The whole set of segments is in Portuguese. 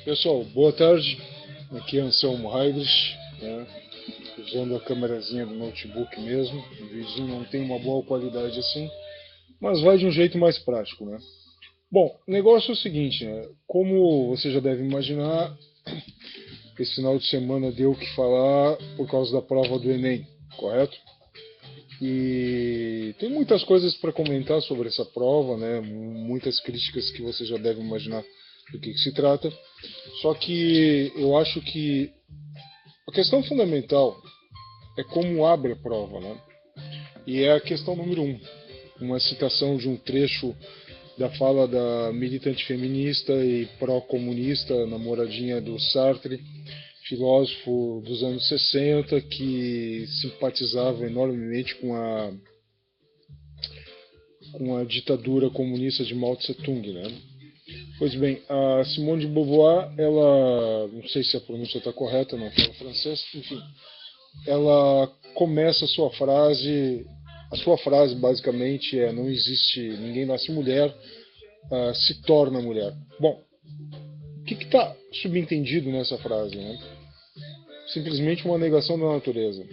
Pessoal, boa tarde. Aqui é Anselmo Heidrich, né? Usando a câmerazinha do notebook mesmo. O vídeo não tem uma boa qualidade assim, mas vai de um jeito mais prático, né? Bom, o negócio é o seguinte, né? Como você já deve imaginar, esse final de semana deu o que falar por causa da prova do Enem, correto? E tem muitas coisas para comentar sobre essa prova, né? Muitas críticas que você já deve imaginar do que se trata. Só que eu acho que a questão fundamental é como abre a prova, né? E é a questão número um, uma citação de um trecho da fala da militante feminista e pró-comunista, namoradinha do Sartre, filósofo dos anos 60, que simpatizava enormemente com a ditadura comunista de Mao Tse Tung, né? Pois bem, a Simone de Beauvoir, ela, não sei se a pronúncia está correta, não falo francês, enfim, ela começa a sua frase basicamente é: não existe, ninguém nasce mulher, se torna mulher. Bom, o que está subentendido nessa frase, né? Simplesmente uma negação da natureza.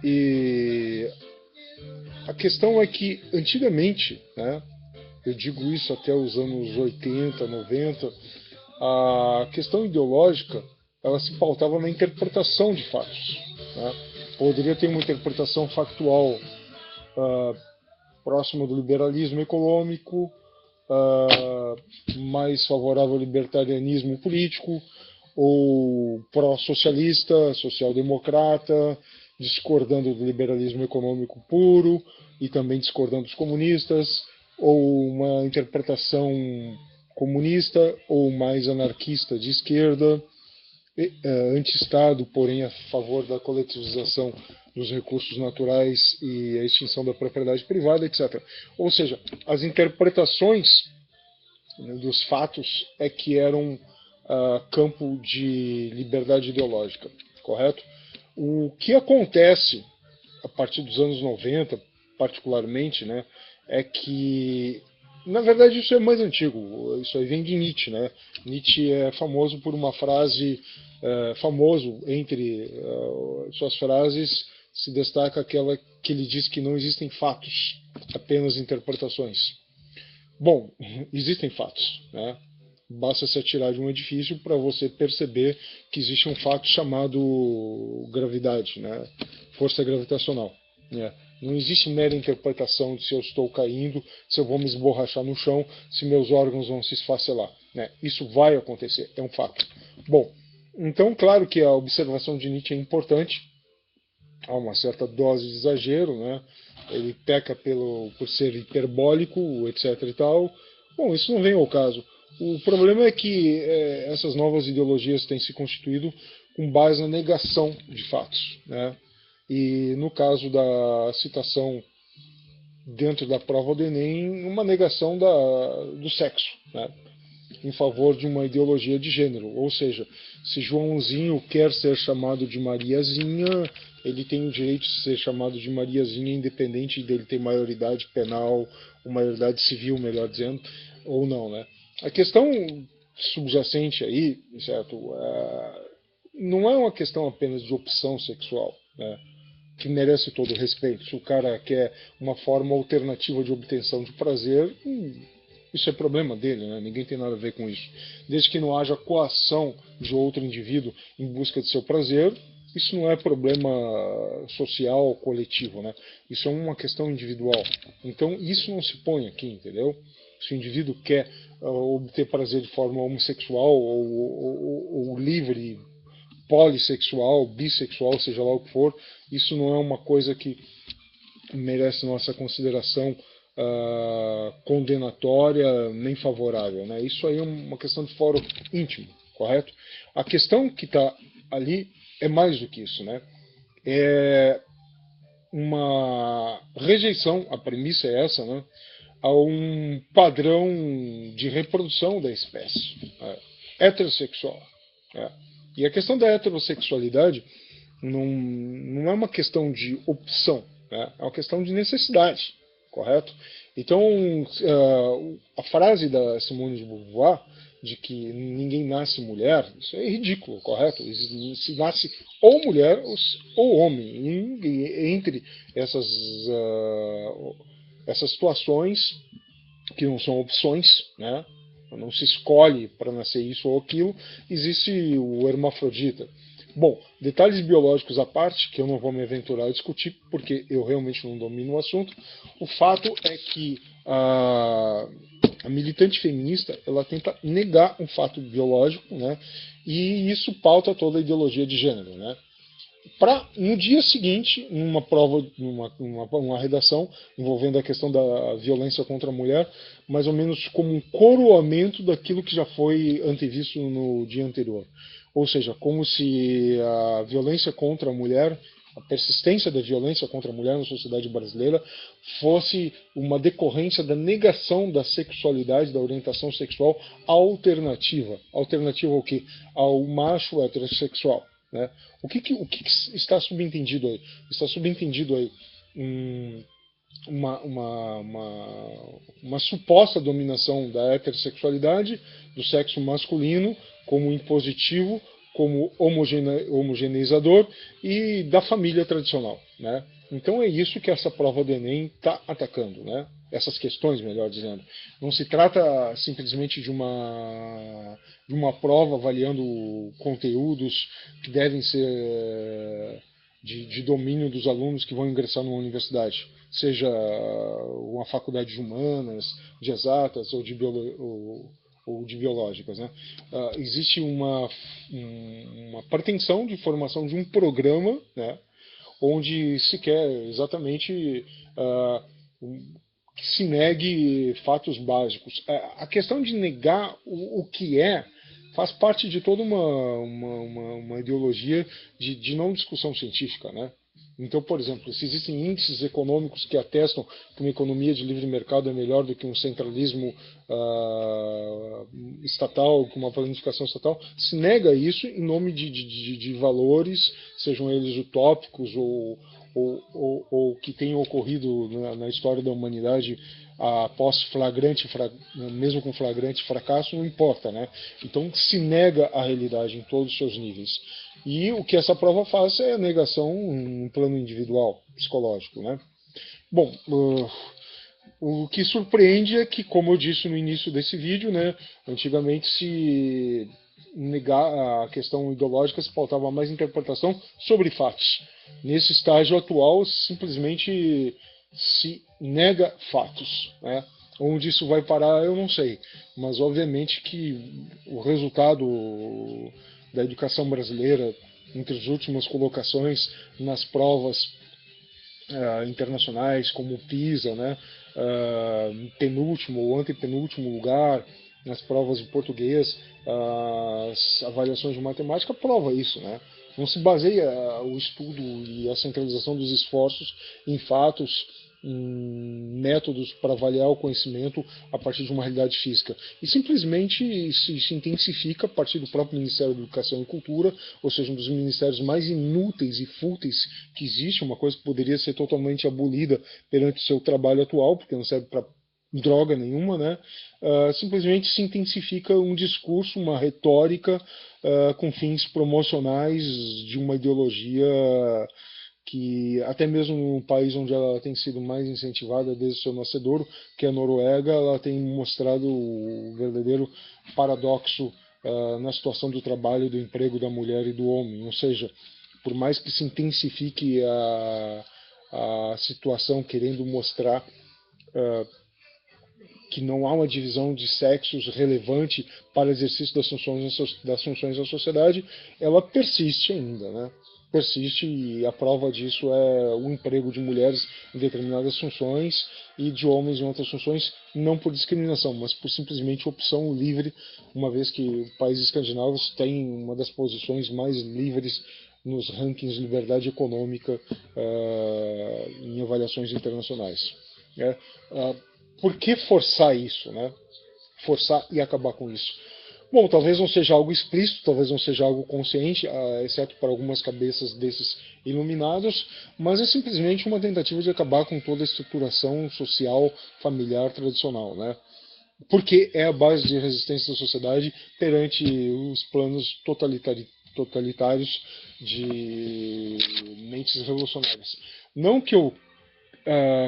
E a questão é que antigamente, né, eu digo isso até os anos 80, 90, a questão ideológica ela se pautava na interpretação de fatos, né? Poderia ter uma interpretação factual próxima do liberalismo econômico, mais favorável ao libertarianismo político, ou pró-socialista, social-democrata, discordando do liberalismo econômico puro e também discordando dos comunistas, ou uma interpretação comunista ou mais anarquista de esquerda, anti-Estado, porém a favor da coletivização dos recursos naturais e a extinção da propriedade privada, etc. Ou seja, as interpretações, né, dos fatos é que eram campo de liberdade ideológica, correto? O que acontece a partir dos anos 90, particularmente, né, é que, na verdade, isso é mais antigo. Isso aí vem de Nietzsche, né? Nietzsche é famoso por uma frase, famoso entre suas frases, se destaca aquela que ele diz que não existem fatos, apenas interpretações. Bom, existem fatos, né? Basta se atirar de um edifício para você perceber que existe um fato chamado gravidade, né? Força gravitacional, né? Não existe mera interpretação de se eu estou caindo, se eu vou me esborrachar no chão, se meus órgãos vão se esfacelar, né? Isso vai acontecer, é um fato. Bom, então claro que a observação de Nietzsche é importante, há uma certa dose de exagero, né? Ele peca por ser hiperbólico, etc. e tal. Bom, isso não vem ao caso. O problema é que essas novas ideologias têm se constituído com base na negação de fatos, né? E no caso da citação dentro da prova do Enem, uma negação do sexo, né? Em favor de uma ideologia de gênero. Ou seja, se Joãozinho quer ser chamado de Mariazinha, ele tem o direito de ser chamado de Mariazinha, independente dele ter maioridade penal, ou maioridade civil, melhor dizendo, ou não, né? A questão subjacente aí, certo, não é uma questão apenas de opção sexual, né, que merece todo o respeito. Se o cara quer uma forma alternativa de obtenção de prazer, isso é problema dele, né? Ninguém tem nada a ver com isso. Desde que não haja coação de outro indivíduo em busca de seu prazer, isso não é problema social, coletivo, né? Isso é uma questão individual. Então isso não se põe aqui, entendeu? Se o indivíduo quer obter prazer de forma homossexual ou livre, polissexual, bissexual, seja lá o que for, isso não é uma coisa que merece nossa consideração condenatória nem favorável, né? Isso aí é uma questão de fórum íntimo, correto? A questão que está ali é mais do que isso, né? É uma rejeição, a premissa é essa, né, a um padrão de reprodução da espécie, né, heterossexual. Né? E a questão da heterossexualidade não é uma questão de opção, né? É uma questão de necessidade, correto? Então, a frase da Simone de Beauvoir de que ninguém nasce mulher, isso é ridículo, correto? Se nasce ou mulher ou homem. E entre essas situações, que não são opções, né? Não se escolhe para nascer isso ou aquilo, existe o hermafrodita. Bom, detalhes biológicos à parte, que eu não vou me aventurar a discutir, porque eu realmente não domino o assunto, o fato é que a militante feminista ela tenta negar um fato biológico, né? E isso pauta toda a ideologia de gênero, né? Para no dia seguinte, numa prova, uma redação envolvendo a questão da violência contra a mulher, mais ou menos como um coroamento daquilo que já foi antevisto no dia anterior. Ou seja, como se a violência contra a mulher, a persistência da violência contra a mulher na sociedade brasileira fosse uma decorrência da negação da sexualidade, da orientação sexual alternativa. Alternativa ao quê? Ao macho heterossexual. Né? O que está subentendido aí? Está subentendido aí uma suposta dominação da heterossexualidade, do sexo masculino, como impositivo, como homogeneizador e da família tradicional. Né? Então é isso que essa prova do Enem está atacando, né? Essas questões, melhor dizendo. Não se trata simplesmente de uma prova avaliando conteúdos que devem ser de domínio dos alunos que vão ingressar numa universidade, seja uma faculdade de humanas, de exatas ou de biológicas. Né? Existe uma pretensão de formação de um programa, né, onde se quer exatamente que se negue fatos básicos. A questão de negar o que faz parte de toda uma ideologia de não discussão científica, né? Então, por exemplo, se existem índices econômicos que atestam que uma economia de livre mercado é melhor do que um centralismo estatal, com uma planificação estatal, se nega isso em nome de valores, sejam eles utópicos ou que tenham ocorrido na história da humanidade após mesmo com flagrante fracasso, não importa, né? Então se nega a realidade em todos os seus níveis. E o que essa prova faz é a negação em plano individual, psicológico, né? Bom, o que surpreende é que, como eu disse no início desse vídeo, né, antigamente se negar a questão ideológica se pautava mais interpretação sobre fatos. Nesse estágio atual, simplesmente se nega fatos, né? Onde isso vai parar, eu não sei. Mas, obviamente, que o resultado da educação brasileira, entre as últimas colocações nas provas internacionais, como o PISA, né? Penúltimo ou antepenúltimo lugar, nas provas de português, as avaliações de matemática prova isso, né? Não se baseia o estudo e a centralização dos esforços em fatos, em métodos para avaliar o conhecimento a partir de uma realidade física. E simplesmente se intensifica a partir do próprio Ministério da Educação e Cultura, ou seja, um dos ministérios mais inúteis e fúteis que existe, uma coisa que poderia ser totalmente abolida perante o seu trabalho atual, porque não serve para droga nenhuma, né? Simplesmente se intensifica um discurso, uma retórica com fins promocionais de uma ideologia que até mesmo no país onde ela tem sido mais incentivada desde o seu nascedouro, que é a Noruega, ela tem mostrado o verdadeiro paradoxo na situação do trabalho, do emprego da mulher e do homem. Ou seja, por mais que se intensifique a situação querendo mostrar que não há uma divisão de sexos relevante para o exercício das funções da sociedade, ela persiste ainda, né? Persiste, e a prova disso é o emprego de mulheres em determinadas funções e de homens em outras funções, não por discriminação, mas por simplesmente opção livre, uma vez que os países escandinavos têm uma das posições mais livres nos rankings de liberdade econômica em avaliações internacionais. Por que forçar isso, né? Forçar e acabar com isso? Bom, talvez não seja algo explícito, talvez não seja algo consciente, exceto para algumas cabeças desses iluminados, mas é simplesmente uma tentativa de acabar com toda a estruturação social, familiar, tradicional, né? Porque é a base de resistência da sociedade perante os planos totalitários de mentes revolucionárias. Não que eu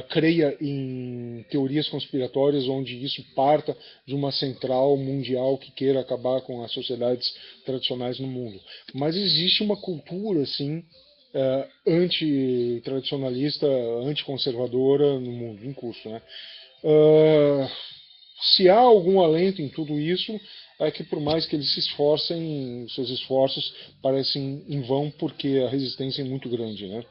creia em teorias conspiratórias onde isso parta de uma central mundial que queira acabar com as sociedades tradicionais no mundo. Mas existe uma cultura, assim, antitradicionalista, anticonservadora no mundo, em curso. Né? Se há algum alento em tudo isso, é que por mais que eles se esforcem, seus esforços parecem em vão porque a resistência é muito grande. Né?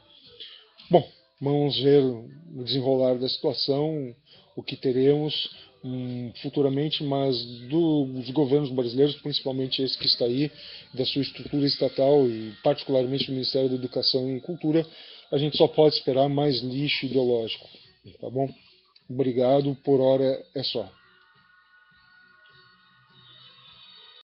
Bom, vamos ver o desenrolar da situação, o que teremos futuramente, mas dos governos brasileiros, principalmente esse que está aí, da sua estrutura estatal e particularmente do Ministério da Educação e Cultura, a gente só pode esperar mais lixo ideológico. Tá bom? Obrigado, por hora é só.